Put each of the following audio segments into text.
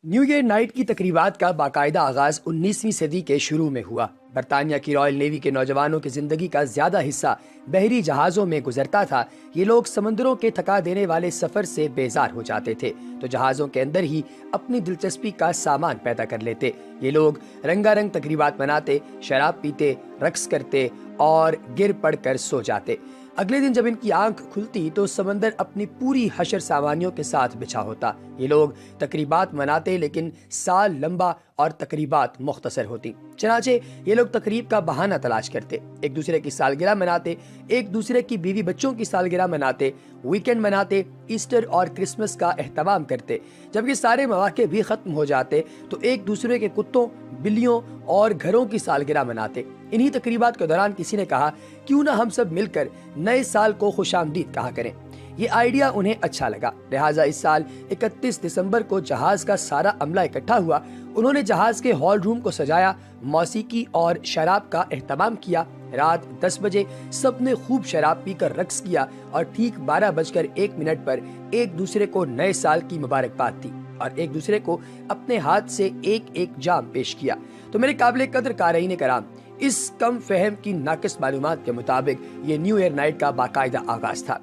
New year night کی تقریبات کا باقاعدہ آغاز 19ویں صدی کے شروع میں ہوا۔ برطانیہ کی رائل نیوی کے نوجوانوں کی زندگی کا زیادہ حصہ بحری جہازوں میں گزرتا تھا۔ یہ لوگ سمندروں کے تھکا دینے والے سفر سے بیزار ہو جاتے تھے تو جہازوں کے اندر ہی اپنی دلچسپی کا سامان پیدا کر لیتے۔ یہ لوگ رنگا رنگ تقریبات مناتے، شراب پیتے، رقص کرتے اور گر پڑ کر سو جاتے۔ اگلے دن جب ان کی آنکھ کھلتی تو سمندر اپنی پوری حشر سامانیوں کے ساتھ بچھا ہوتا۔ یہ لوگ تقریبات مناتے لیکن سال لمبا اور تقریبات مختصر ہوتی۔ چنانچہ یہ لوگ تقریب کا بہانہ تلاش کرتے، ایک دوسرے کی سالگرہ مناتے، ایک دوسرے کی بیوی بچوں کی سالگرہ مناتے، ویکنڈ مناتے، ایسٹر اور کرسمس کا اہتمام کرتے۔ جب یہ سارے مواقع بھی ختم ہو جاتے تو ایک دوسرے کے کتوں، بلیوں اور گھروں کی سالگرہ مناتے۔ انہی تقریبات کے دوران کسی نے کہا، کیوں نہ ہم سب مل کر نئے سال کو خوش آمدید کہا کریں۔ یہ آئیڈیا انہیں اچھا لگا، لہٰذا اس سال 31 دسمبر کو جہاز کا سارا عملہ اکٹھا ہوا۔ انہوں نے جہاز کے ہال روم کو سجایا، موسیقی اور شراب کا اہتمام کیا۔ رات 10 بجے سب نے خوب شراب پی کر رقص کیا اور ٹھیک 12:01 پر ایک دوسرے کو نئے سال کی مبارکباد دی اور ایک دوسرے کو اپنے ہاتھ سے ایک ایک جام پیش کیا۔ تو میرے قابل قدر قارئین کرام، اس کم فہم کی ناقص معلومات کے مطابق یہ نیو ایئر نائٹ کا باقاعدہ آغاز تھا۔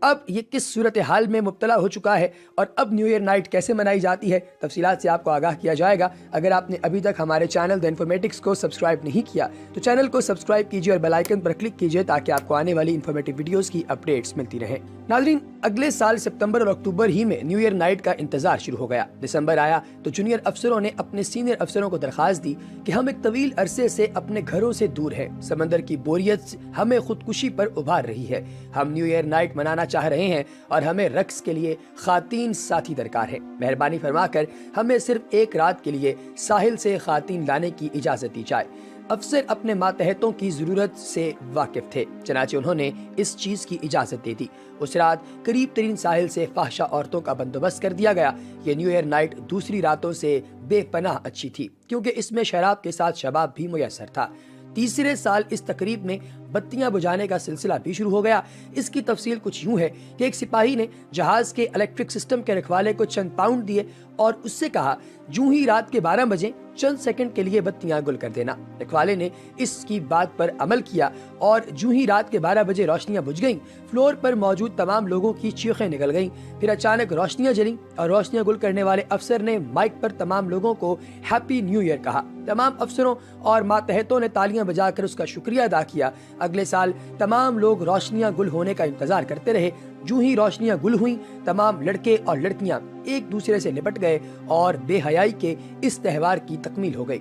اب یہ کس صورتحال میں مبتلا ہو چکا ہے اور اب نیو ایئر نائٹ کیسے منائی جاتی ہے، تفصیلات سے آپ کو آگاہ کیا جائے گا۔ اگر آپ نے ابھی تک ہمارے چینل دی انفارمیٹکس کو سبسکرائب نہیں کیا تو چینل کو سبسکرائب کیجیے اور بیل آئیکن پر کلک کیجیے تاکہ آپ کو آنے والی انفارمیٹیو ویڈیوز کی اپڈیٹس ملتی رہیں۔ ناظرین، اگلے سال ستمبر اور اکتوبر ہی میں نیو ایئر نائٹ کا انتظار شروع ہو گیا۔ دسمبر آیا تو جونیئر افسروں نے اپنے سینئر افسروں کو درخواست دی کہ ہم ایک طویل عرصے سے اپنے گھروں سے دور ہیں، سمندر کی بوریت ہمیں خودکشی پر ابھار رہی ہے۔ ہم نیو ایئر نائٹ منانا چاہ رہے ہیں اور ہمیں رقص کے لیے خواتین ساتھی درکار ہے۔ مہربانی فرما کر ہمیں صرف ایک رات کے لیے ساحل سے خواتین لانے کی اجازت دی جائے۔ افسر اپنے ماتحتوں کی ضرورت سے واقف تھے، چنانچہ انہوں نے اس چیز کی اجازت دے دی۔ اس رات قریب ترین ساحل سے فاحشہ عورتوں کا بندوبست کر دیا گیا۔ یہ نیو ایئر نائٹ دوسری راتوں سے بے پناہ اچھی تھی کیونکہ اس میں شراب کے ساتھ شباب بھی میسر تھا۔ تیسرے سال اس تقریب میں بتیاں بجھانے کا سلسلہ بھی شروع ہو گیا۔ اس کی تفصیل کچھ یوں ہے کہ ایک سپاہی نے جہاز کے الیکٹرک سسٹم کے رکھوالے کو چند پاؤنڈ دیے اور اس سے کہا، جوں ہی رات کے 12 بجے چند سیکنڈ کے لیے بتیاں گل کر دینا۔ رکھوالے نے اس کی بات پر عمل کیا اور جوں ہی رات کے 12 بجے روشنیاں بجھ گئیں، فلور پر موجود تمام لوگوں کی چیخیں نکل گئیں۔ پھر اچانک روشنیاں جلیں اور روشنیاں گل کرنے والے افسر نے مائک پر تمام لوگوں کو ہیپی نیو ایئر کہا۔ تمام افسروں اور ماتحتوں نے تالیاں بجا کر اس کا شکریہ ادا کیا۔ اگلے سال تمام لوگ روشنیاں گل ہونے کا انتظار کرتے رہے۔ جو ہی روشنیاں گل ہوئیں، تمام لڑکے اور لڑکیاں ایک دوسرے سے لپٹ گئے اور بے حیائی کے اس تہوار کی تکمیل ہو گئی۔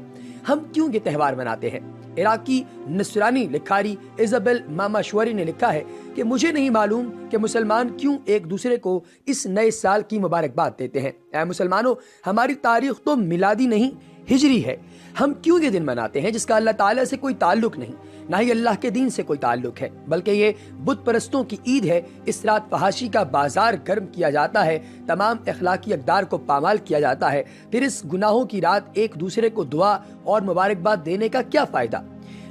ہم کیوں یہ تہوار مناتے ہیں؟ عراقی نصرانی لکھاری ایزابل ماماشوری نے لکھا ہے کہ مجھے نہیں معلوم کہ مسلمان کیوں ایک دوسرے کو اس نئے سال کی مبارکباد دیتے ہیں۔ اے مسلمانوں، ہماری تاریخ تو میلادی نہیں، ہجری ہے۔ ہم کیوں یہ دن مناتے ہیں جس کا اللہ تعالیٰ سے کوئی تعلق نہیں، نہ ہی اللہ کے دین سے کوئی تعلق ہے، بلکہ یہ بت پرستوں کی عید ہے۔ اس رات فحاشی کا بازار گرم کیا جاتا ہے، تمام اخلاقی اقدار کو پامال کیا جاتا ہے۔ پھر اس گناہوں کی رات ایک دوسرے کو دعا اور مبارکباد دینے کا کیا فائدہ؟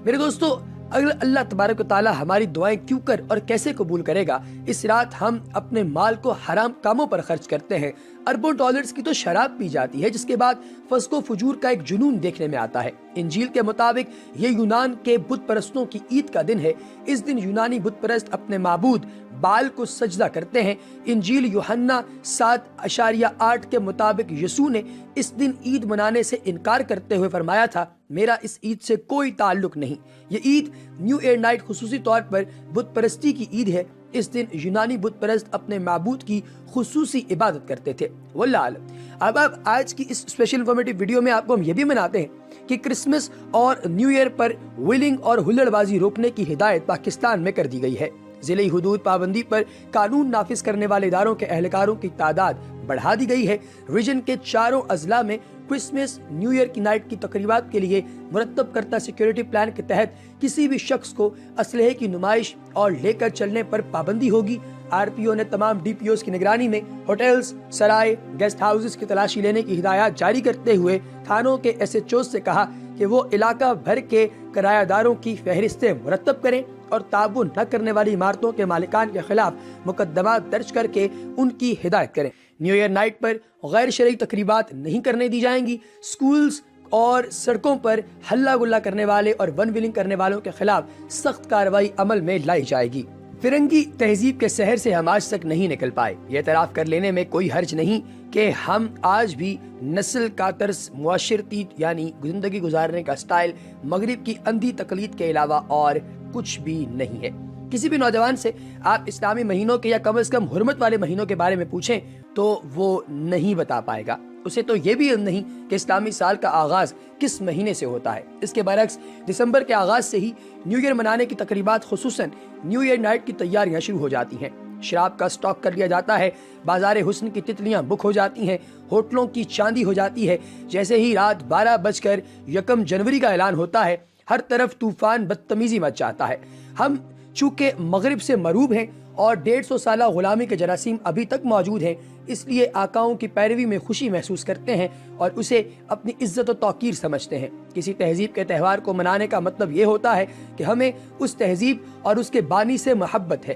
میرے دوستو، اگر اللہ تبارک و تعالیٰ ہماری دعائیں کیوں کر اور کیسے قبول کرے گا؟ اس رات ہم اپنے مال کو حرام کاموں پر خرچ کرتے ہیں۔ اربوں ڈالرز کی تو شراب پی جاتی ہے، جس کے بعد فسق و فجور کا ایک جنون دیکھنے میں آتا ہے۔ انجیل کے مطابق یہ یونان کے بت پرستوں کی عید کا دن ہے۔ اس دن یونانی بت پرست اپنے معبود بال کو سجدہ کرتے ہیں۔ انجیل یوحنا 7:8 کے مطابق یسوع نے اس دن عید منانے سے انکار کرتے ہوئے فرمایا تھا، میرا اس عید سے کوئی تعلق نہیں۔ یہ عید نیو ایئر نائٹ خصوصی طور پر بت پرستی کی عید ہے۔ اس دن یونانی بت پرست اپنے معبود کی خصوصی عبادت کرتے تھے۔ واللہ عالم۔ اب آج کی اس اسپیشل انفارمیٹیو ویڈیو میں آپ کو ہم یہ بھی مناتے ہیں کہ کرسمس اور نیو ایئر پر ویلنگ اور ہلڑ بازی روکنے کی ہدایت پاکستان میں کر دی گئی ہے۔ ضلعی حدود پابندی پر قانون نافذ کرنے والے اداروں کے اہلکاروں کی تعداد بڑھا دی گئی ہے۔ ریجن کے چاروں اضلاع میں کرسمس نیو ایئر کی نائٹ کی تقریبات کے لیے مرتب کرتا سیکیورٹی پلان کے تحت کسی بھی شخص کو اسلحے کی نمائش اور لے کر چلنے پر پابندی ہوگی۔ آر پی او نے تمام ڈی پی اوز کی نگرانی میں ہوٹلز، سرائے، گیسٹ ہاؤسز کی تلاشی لینے کی ہدایات جاری کرتے ہوئے تھانوں کے ایس ایچ اوز سے کہا کہ وہ علاقہ بھر کے کرایہ داروں کی فہرستیں مرتب کریں اور تعاون نہ کرنے والی عمارتوں کے مالکان کے خلاف مقدمات درج کر کے ان کی ہدایت کریں۔ نیو ایئر نائٹ پر غیر شرعی تقریبات نہیں کرنے دی جائیں گی. سکولز اور سڑکوں پر ہلہ گلا کرنے والے اور ون ویلنگ کرنے والوں کے خلاف سخت کارروائی عمل میں لائی جائے گی. فرنگی تہذیب کے سحر سے ہم آج تک نہیں نکل پائے. یہ اعتراف کر لینے میں کوئی حرج نہیں کہ ہم آج بھی نسل کا طرز معاشرتی یعنی زندگی گزارنے کا سٹائل مغرب کی اندھی تقلید کے علاوہ اور کچھ بھی نہیں ہے. کسی بھی نوجوان سے آپ اسلامی مہینوں کے یا کم از کم حرمت والے مہینوں کے بارے میں پوچھیں تو وہ نہیں بتا پائے گا. اسے تو یہ بھی علم نہیں کہ اسلامی سال کا آغاز کس مہینے سے ہوتا ہے. اس کے برعکس دسمبر کے آغاز سے ہی نیو ایئر منانے کی تقریبات خصوصاً نیو ایئر نائٹ کی تیاریاں شروع ہو جاتی ہیں. شراب کا سٹاک کر لیا جاتا ہے, بازار حسن کی تتلیاں بک ہو جاتی ہیں, ہوٹلوں کی چاندی ہو جاتی ہے. جیسے ہی رات 12:01 جنوری کا اعلان ہوتا ہے ہر طرف طوفان بدتمیزی مچ جاتا ہے. ہم چونکہ مغرب سے مروب ہیں اور 150 سالہ غلامی کے جراثیم ابھی تک موجود ہیں, اس لیے آقاؤں کی پیروی میں خوشی محسوس کرتے ہیں اور اسے اپنی عزت و توقیر سمجھتے ہیں. کسی تہذیب کے تہوار کو منانے کا مطلب یہ ہوتا ہے کہ ہمیں اس تہذیب اور اس کے بانی سے محبت ہے.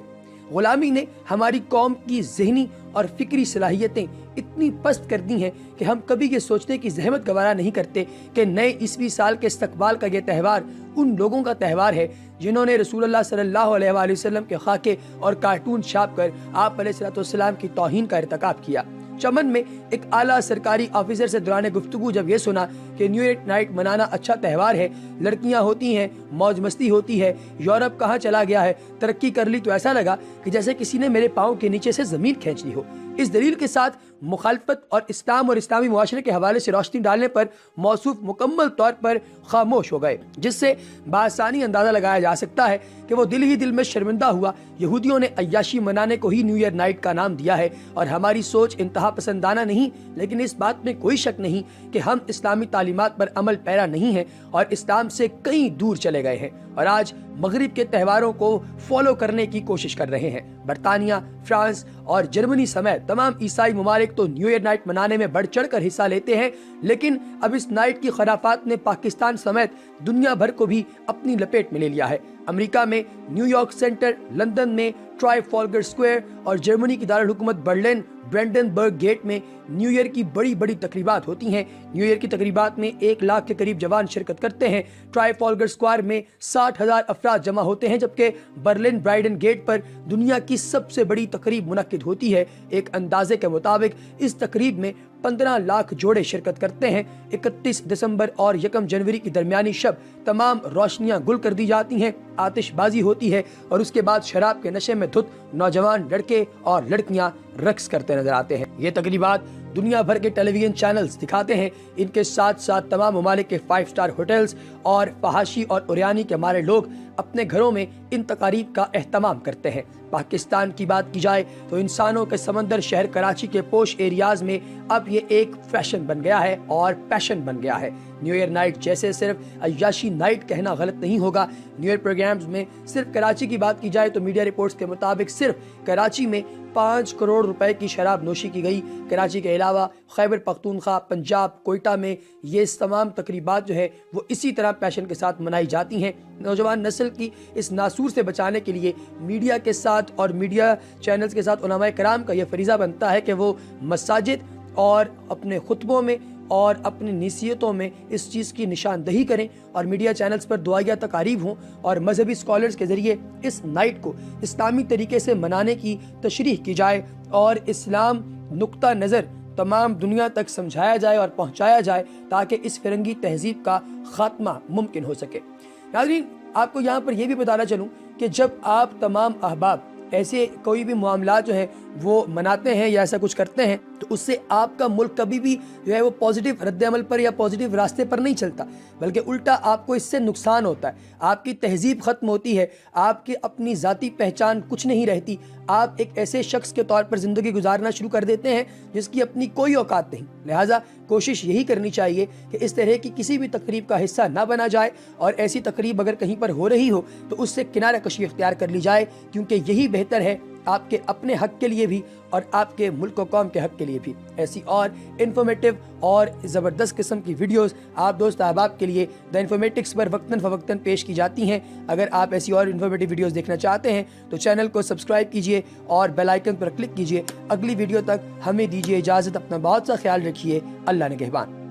غلامی نے ہماری قوم کی ذہنی اور فکری صلاحیتیں اتنی پست کر دی ہیں کہ ہم کبھی یہ سوچنے کی زحمت گوارا نہیں کرتے کہ نئے عیسوی سال کے استقبال کا یہ تہوار ان لوگوں کا تہوار ہے جنہوں نے رسول اللہ صلی اللہ علیہ وآلہ وسلم کے خاکے اور کارٹون چھاپ کر آپ علیہ السلام کی توہین کا ارتکاب کیا. چمن میں ایک اعلیٰ سرکاری آفیسر سے دوران گفتگو جب یہ سنا کہ نیو ایئر نائٹ منانا اچھا تہوار ہے, لڑکیاں ہوتی ہیں, موج مستی ہوتی ہے, یورپ کہاں چلا گیا ہے, ترقی کر لی, تو ایسا لگا کہ جیسے کسی نے میرے پاؤں کے نیچے سے زمین کھینچ لی ہو. اس دلیل کے ساتھ مخالفت اور اسلام اور اسلامی معاشرے کے حوالے سے روشنی ڈالنے پر موصوف مکمل طور پر خاموش ہو گئے, جس سے بآسانی اندازہ لگایا جا سکتا ہے کہ وہ دل ہی دل میں شرمندہ ہوا. یہودیوں نے عیاشی منانے کو ہی نیو ایئر نائٹ کا نام دیا ہے اور ہماری سوچ انتہا پسندانہ نہیں, لیکن اس بات میں کوئی شک نہیں کہ ہم اسلامی تعلیمات پر عمل پیرا نہیں ہیں اور اسلام سے کئی دور چلے گئے ہیں اور آج مغرب کے تہواروں کو فالو کرنے کی کوشش کر رہے ہیں. برطانیہ, فرانس اور جرمنی سمیت تمام عیسائی ممالک تو نیو ایئر نائٹ منانے میں بڑھ چڑھ کر حصہ لیتے ہیں, لیکن اب اس نائٹ کی خرافات نے پاکستان سمیت دنیا بھر کو بھی اپنی لپیٹ میں لے لیا ہے. امریکہ میں نیو یارک سینٹر, لندن میں ٹرائفالگر سکوئر اور جرمنی کی دارالحکومت برلن برینڈنبرگ گیٹ میں نیو ایئر کی بڑی بڑی تقریبات ہوتی ہیں. نیو ایئر کی تقریبات میں 1 لاکھ کے قریب جوان شرکت کرتے ہیں. ٹرائفالگر سکوائر میں 60,000 افراد جمع ہوتے ہیں, جبکہ برلن برائڈن گیٹ پر دنیا کی سب سے بڑی تقریب منعقد ہوتی ہے. ایک اندازے کے مطابق اس تقریب میں 15 لاکھ جوڑے شرکت کرتے ہیں. 31 دسمبر اور 1 جنوری کی درمیانی شب تمام روشنیاں گل کر دی جاتی ہیں, آتش بازی ہوتی ہے اور اس کے بعد شراب کے نشے میں دھت نوجوان لڑکے اور لڑکیاں رقص کرتے نظر آتے ہیں. یہ تقریبات دنیا بھر کے ٹیلی ویژن چینلز دکھاتے ہیں. ان کے ساتھ ساتھ تمام ممالک کے 5 اسٹار ہوٹلز اور فحاشی اور اوریانی کے مارے لوگ اپنے گھروں میں ان تقاریب کا اہتمام کرتے ہیں. پاکستان کی بات کی جائے تو انسانوں کے سمندر شہر کراچی کے پوش ایریاز میں اب یہ ایک فیشن بن گیا ہے اور پیشن بن گیا ہے. نیو ایئر نائٹ جیسے صرف عیاشی نائٹ کہنا غلط نہیں ہوگا. نیو ایئر پروگرامز میں صرف کراچی کی بات کی جائے تو میڈیا رپورٹس کے مطابق صرف کراچی میں 5 کروڑ روپے کی شراب نوشی کی گئی. کراچی کے علاوہ خیبر پختونخوا, پنجاب, کوئٹہ میں یہ تمام تقریبات جو ہے وہ اسی طرح پیشن کے ساتھ منائی جاتی ہیں. نوجوان نسل کی اس ناسور سے بچانے کے لیے میڈیا کے ساتھ اور میڈیا چینلز کے ساتھ علماء کرام کا یہ فریضہ بنتا ہے کہ وہ مساجد اور اپنے خطبوں میں اور اپنی نصیحتوں میں اس چیز کی نشاندہی کریں اور میڈیا چینلز پر دعائیہ تقاریب ہوں اور مذہبی اسکالرز کے ذریعے اس نائٹ کو اسلامی طریقے سے منانے کی تشریح کی جائے اور اسلام نقطہ نظر تمام دنیا تک سمجھایا جائے اور پہنچایا جائے تاکہ اس فرنگی تہذیب کا خاتمہ ممکن ہو سکے. ناظرین, آپ کو یہاں پر یہ بھی بتانا چلوں کہ جب آپ تمام احباب ایسے کوئی بھی معاملات جو ہیں وہ مناتے ہیں یا ایسا کچھ کرتے ہیں تو اس سے آپ کا ملک کبھی بھی جو ہے وہ پازیٹیو رد عمل پر یا پازیٹیو راستے پر نہیں چلتا, بلکہ الٹا آپ کو اس سے نقصان ہوتا ہے. آپ کی تہذیب ختم ہوتی ہے, آپ کی اپنی ذاتی پہچان کچھ نہیں رہتی. آپ ایک ایسے شخص کے طور پر زندگی گزارنا شروع کر دیتے ہیں جس کی اپنی کوئی اوقات نہیں. لہٰذا کوشش یہی کرنی چاہیے کہ اس طرح کی کسی بھی تقریب کا حصہ نہ بنا جائے اور ایسی تقریب اگر کہیں پر ہو رہی ہو تو اس سے کنارہ کشی اختیار کر لی جائے, کیونکہ یہی بہتر ہے آپ کے اپنے حق کے لیے بھی اور آپ کے ملک و قوم کے حق کے لیے بھی۔ ایسی اور انفارمیٹیو اور زبردست قسم کی ویڈیوز آپ دوست احباب کے لیے دا انفارمیٹکس پر وقتاً فوقتاً پیش کی جاتی ہیں۔ اگر آپ ایسی اور انفارمیٹیو ویڈیوز دیکھنا چاہتے ہیں تو چینل کو سبسکرائب کیجئے اور بیل آئیکن پر کلک کیجئے۔ اگلی ویڈیو تک ہمیں دیجیے اجازت، اپنا بہت سا خیال رکھیے، اللہ نگہبان۔